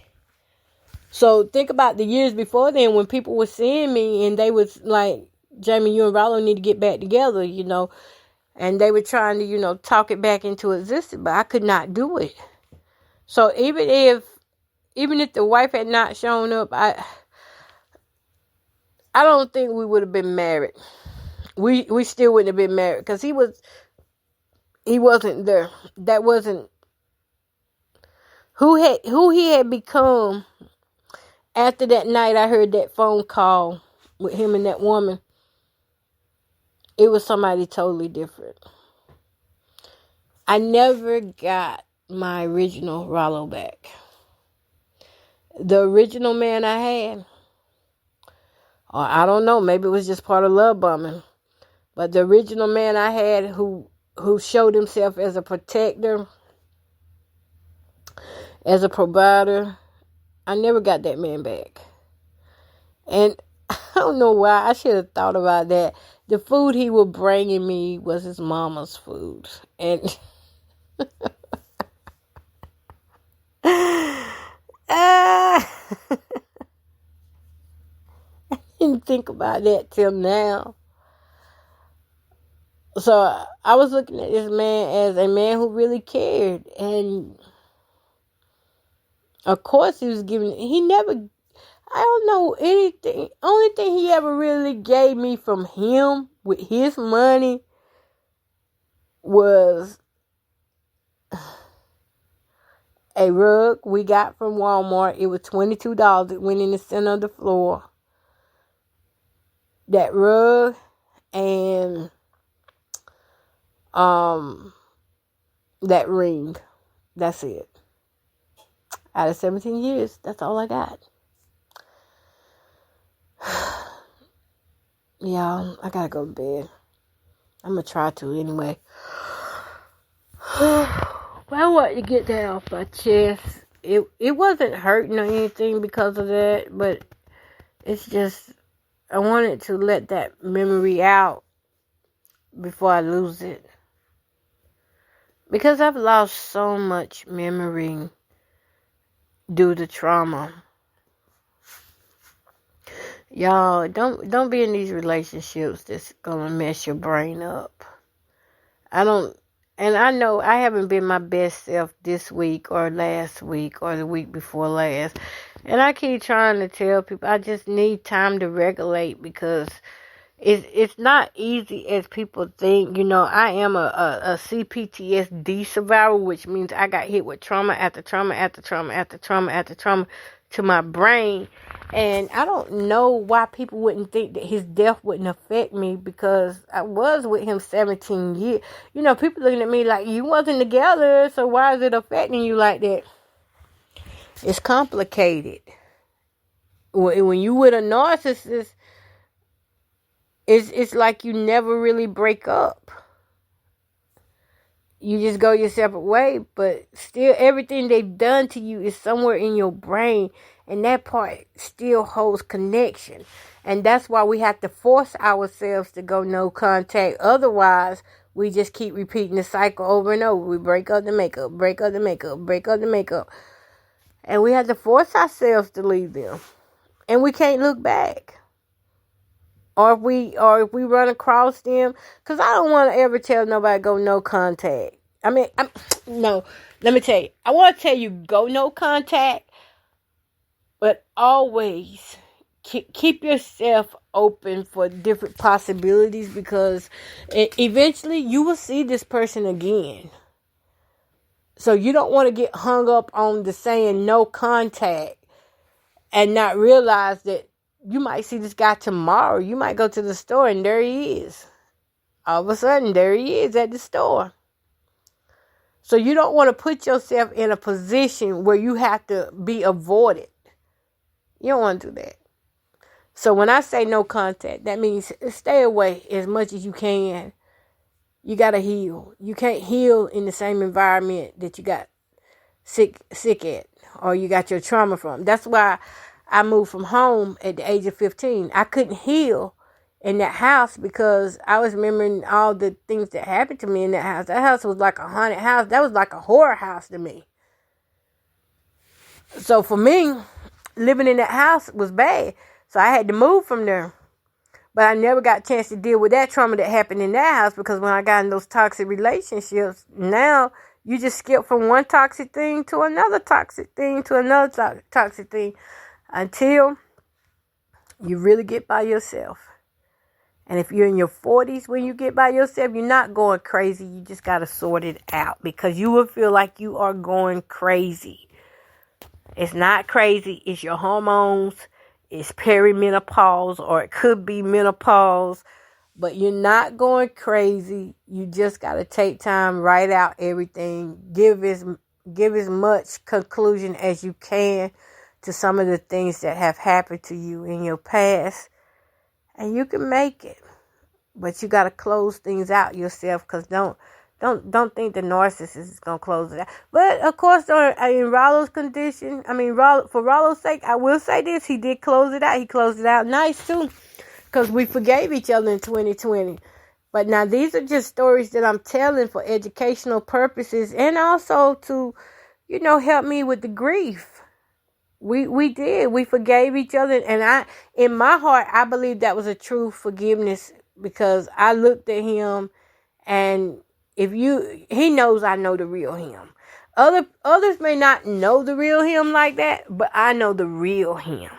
So think about the years before then when people were seeing me and they was like, Jamie, you and Rollo need to get back together, And they were trying to, talk it back into existence, but I could not do it. So even if the wife had not shown up, I don't think we would have been married. We still wouldn't have been married because he wasn't there. That wasn't who he had become. After that night, I heard that phone call with him and that woman. It was somebody totally different. I never got my original Rollo back. The original man I had, or I don't know, maybe it was just part of love bombing. But the original man I had who showed himself as a protector, as a provider, I never got that man back. And I don't know why. I should have thought about that. The food he was bringing me was his mama's food. And I didn't think about that till now. So I was looking at this man as a man who really cared. And of course he never, I don't know anything. Only thing he ever really gave me from him with his money was a rug we got from Walmart. It was $22. It went in the center of the floor. That rug and that ring. That's it. Out of 17 years, that's all I got. Y'all, I gotta go to bed. I'm gonna try to anyway. But I want to get that off my chest. It wasn't hurting or anything because of that, but it's just I wanted to let that memory out before I lose it. Because I've lost so much memory due to trauma. Y'all, don't be in these relationships that's gonna mess your brain up. And I know I haven't been my best self this week or last week or the week before last. And I keep trying to tell people I just need time to regulate because it's not easy as people think. I am a CPTSD survivor, which means I got hit with trauma after trauma after trauma after trauma after trauma to my brain. And I don't know why people wouldn't think that his death wouldn't affect me because I was with him 17 years. People looking at me like, you wasn't together, so why is it affecting you like that? It's complicated. When you with a narcissist, it's like you never really break up. You just go your separate way, but still everything they've done to you is somewhere in your brain, and that part still holds connection. And that's why we have to force ourselves to go no contact. Otherwise, we just keep repeating the cycle over and over. We break up the makeup, break up the makeup, break up the makeup. And we have to force ourselves to leave them. And we can't look back. Or if we run across them, because I don't want to ever tell nobody go no contact. No, let me tell you. I want to tell you go no contact, but always keep yourself open for different possibilities because eventually you will see this person again. So you don't want to get hung up on the saying no contact and not realize that you might see this guy tomorrow. You might go to the store and there he is. All of a sudden, there he is at the store. So you don't want to put yourself in a position where you have to be avoided. You don't want to do that. So when I say no contact, that means stay away as much as you can. You got to heal. You can't heal in the same environment that you got sick at or you got your trauma from. That's why I moved from home at the age of 15. I couldn't heal in that house because I was remembering all the things that happened to me in that house. That house was like a haunted house. That was like a horror house to me. So for me, living in that house was bad. So I had to move from there. But I never got a chance to deal with that trauma that happened in that house because when I got in those toxic relationships, now you just skip from one toxic thing to another toxic thing to another toxic thing until you really get by yourself. And if you're in your 40s when you get by yourself, you're not going crazy. You just got to sort it out because you will feel like you are going crazy. It's not crazy. It's your hormones. It's perimenopause, or it could be menopause. But you're not going crazy. You just got to take time, write out everything. Give as much conclusion as you can to some of the things that have happened to you in your past. And you can make it. But you got to close things out yourself because don't think the narcissist is going to close it out. But, of course, in Rollo's condition, for Rollo's sake, I will say this. He did close it out. He closed it out nice, too, because we forgave each other in 2020. But now these are just stories that I'm telling for educational purposes and also to, help me with the grief. We did. We forgave each other. And in my heart, I believe that was a true forgiveness because I looked at him and he knows I know the real him. Others may not know the real him like that, but I know the real him.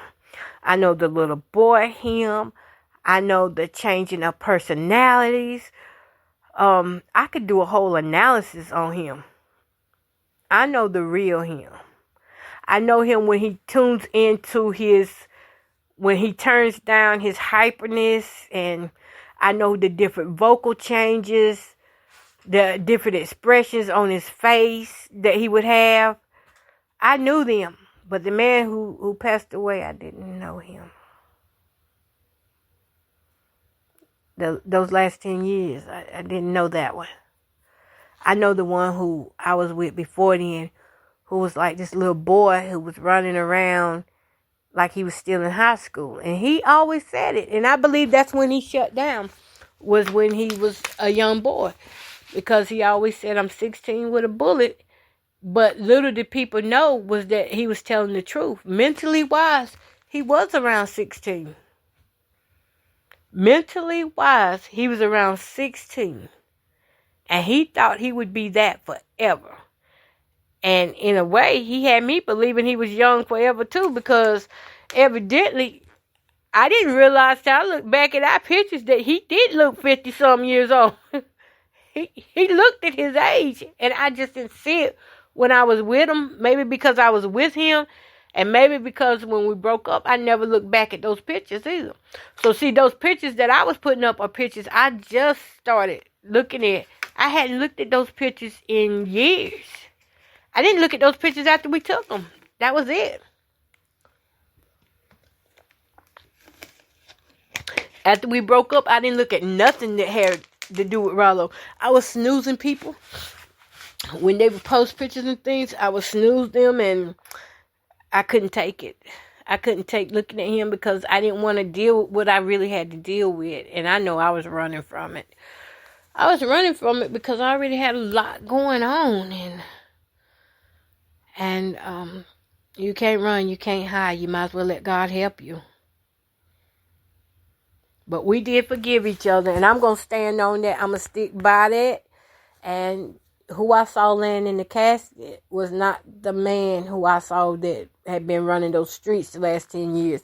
I know the little boy him. I know the changing of personalities. I could do a whole analysis on him. I know the real him. I know him when he tunes into when he turns down his hyperness, and I know the different vocal changes, the different expressions on his face that he would have. I knew them, but the man who passed away, I didn't know him. Those last 10 years, I didn't know that one. I know the one who I was with before then, who was like this little boy who was running around like he was still in high school. And he always said it. And I believe that's when he shut down, was when he was a young boy. Because he always said, I'm 16 with a bullet. But little did people know was that he was telling the truth. Mentally wise, he was around 16. Mentally wise, he was around 16. And he thought he would be that forever. And in a way, he had me believing he was young forever too, because evidently, I didn't realize till I looked back at our pictures that he did look 50-some years old. He looked at his age, and I just didn't see it when I was with him. Maybe because I was with him, and maybe because when we broke up, I never looked back at those pictures either. So see, those pictures that I was putting up are pictures I just started looking at. I hadn't looked at those pictures in years. I didn't look at those pictures after we took them. That was it. After we broke up, I didn't look at nothing that had to do with Rollo. I was snoozing people. When they would post pictures and things, I would snooze them, and I couldn't take it. I couldn't take looking at him because I didn't want to deal with what I really had to deal with. And I know I was running from it. I was running from it because I already had a lot going on, and you can't run, you can't hide. You might as well let God help you. But we did forgive each other, and I'm going to stand on that. I'm going to stick by that. And who I saw laying in the casket was not the man who I saw that had been running those streets the last 10 years.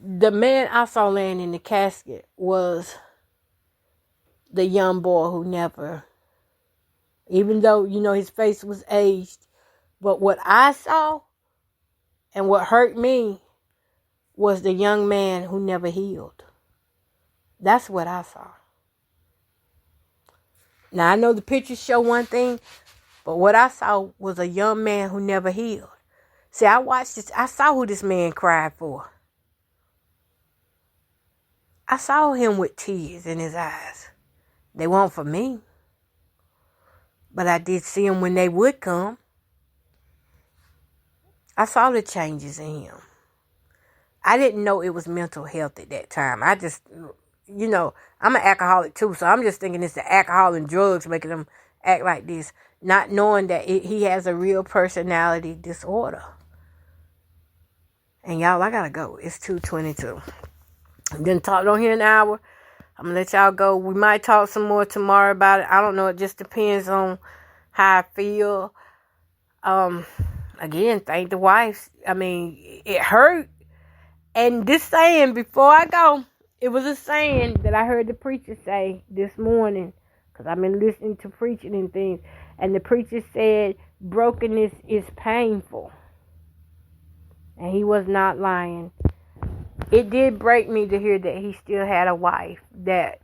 The man I saw laying in the casket was the young boy who never, even though, his face was aged, but what I saw and what hurt me was the young man who never healed. That's what I saw. Now, I know the pictures show one thing, but what I saw was a young man who never healed. See, I watched this. I saw who this man cried for. I saw him with tears in his eyes. They weren't for me. But I did see him when they would come. I saw the changes in him. I didn't know it was mental health at that time. I just, I'm an alcoholic too, so I'm just thinking it's the alcohol and drugs making him act like this, not knowing that he has a real personality disorder. And y'all, I gotta go. It's 2:22. Didn't talk on here an hour. I'm gonna let y'all go. We might talk some more tomorrow about it. I don't know. It just depends on how I feel. Again, thank the wife. I mean, it hurt. And this saying, before I go, it was a saying that I heard the preacher say this morning, because I've been listening to preaching and things. And the preacher said, brokenness is painful. And he was not lying. It did break me to hear that he still had a wife, that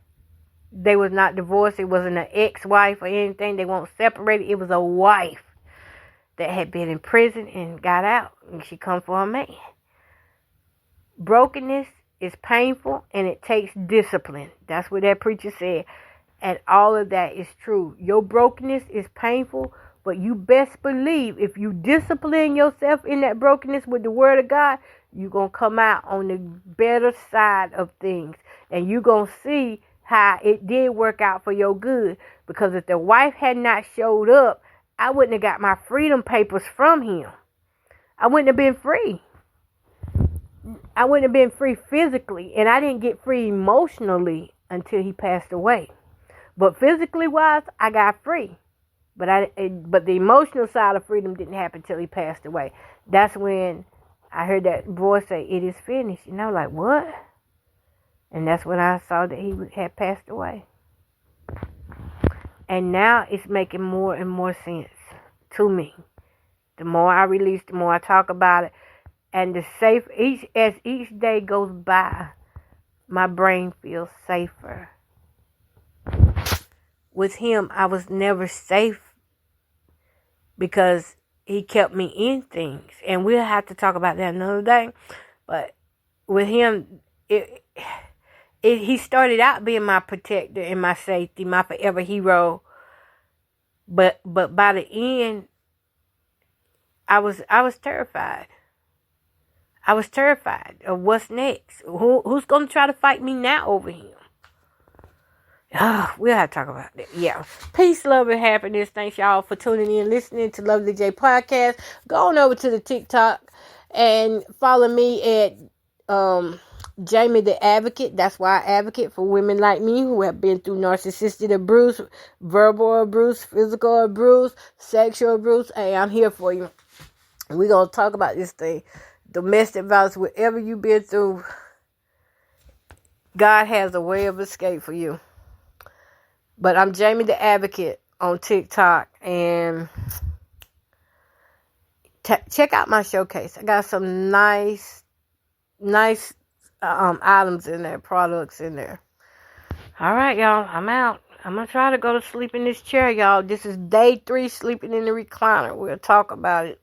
they was not divorced. It wasn't an ex-wife or anything. They weren't separated. It was a wife that had been in prison and got out, and she come for a man. Brokenness is painful, and it takes discipline. That's what that preacher said. And all of that is true. Your brokenness is painful, but you best believe if you discipline yourself in that brokenness with the word of God, you're going to come out on the better side of things. And you're going to see how it did work out for your good. Because if the wife had not showed up, I wouldn't have got my freedom papers from him. I wouldn't have been free. I wouldn't have been free physically. And I didn't get free emotionally until he passed away. But physically wise, I got free. But the emotional side of freedom didn't happen until he passed away. That's when I heard that voice say, "It is finished." And I was like, what? And that's when I saw that he had passed away. And now it's making more and more sense to me. The more I release, the more I talk about it. And as each day goes by, my brain feels safer. With him, I was never safe because he kept me in things. And we'll have to talk about that another day. But with him, he started out being my protector and my safety, my forever hero. But by the end, I was terrified. I was terrified of what's next. Who's going to try to fight me now over him? We'll have to talk about that. Yeah. Peace, love, and happiness. Thanks, y'all, for tuning in, listening to Lovely J Podcast. Go on over to the TikTok and follow me at Jamie the Advocate. That's why I advocate for women like me who have been through narcissistic abuse, verbal abuse, physical abuse, sexual abuse. Hey, I'm here for you. We're going to talk about this thing. Domestic violence, whatever you've been through, God has a way of escape for you. But I'm Jamie the Advocate on TikTok, and check out my showcase. I got some nice items in there, products in there. All right, y'all, I'm out. I'm going to try to go to sleep in this chair, y'all. This is day 3 sleeping in the recliner. We'll talk about it.